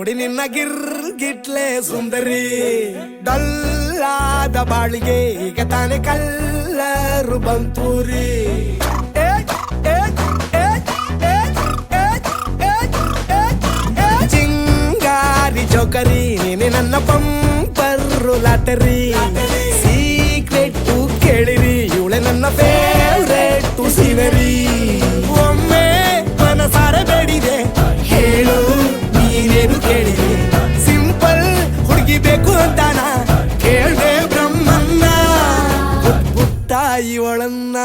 ನೋಡಿ ನಿನ್ನ ಗಿರ್ಗಿಟ್ಲೆ ಸುಂದರಿ ಡಲ್ಲಾದ ಬಾಳಿಗೆ ಈಗ ತಾನೆ ಕಲ್ಲರು ಬಂತೂರಿ ಚಿಂಗಾರಿ ಜೋಕರಿ ನೀನೆ ನನ್ನ ಪಂಪರು ಲಾಟರಿ ಸೀಕ್ರೆಟ್ ಕೇಳಿರಿ ಇವಳೆ ನನ್ನ ಫೇವ್ರೇಟ್ ಸಿನರಿ ಒಮ್ಮೆ ಮನಸಾರೆ ಬೇಡಿದೆ ಹೇಳು ನೀನೇನು ಕೇಳಿದೆ ಸಿಂಪಲ್ ಹುಡುಗಿ ಬೇಕು ಅಂತಾನ ಕೇಳ್ದೆ ಬ್ರಹ್ಮನ್ನ ಪುಟ್ಟ ಇವಳನ್ನ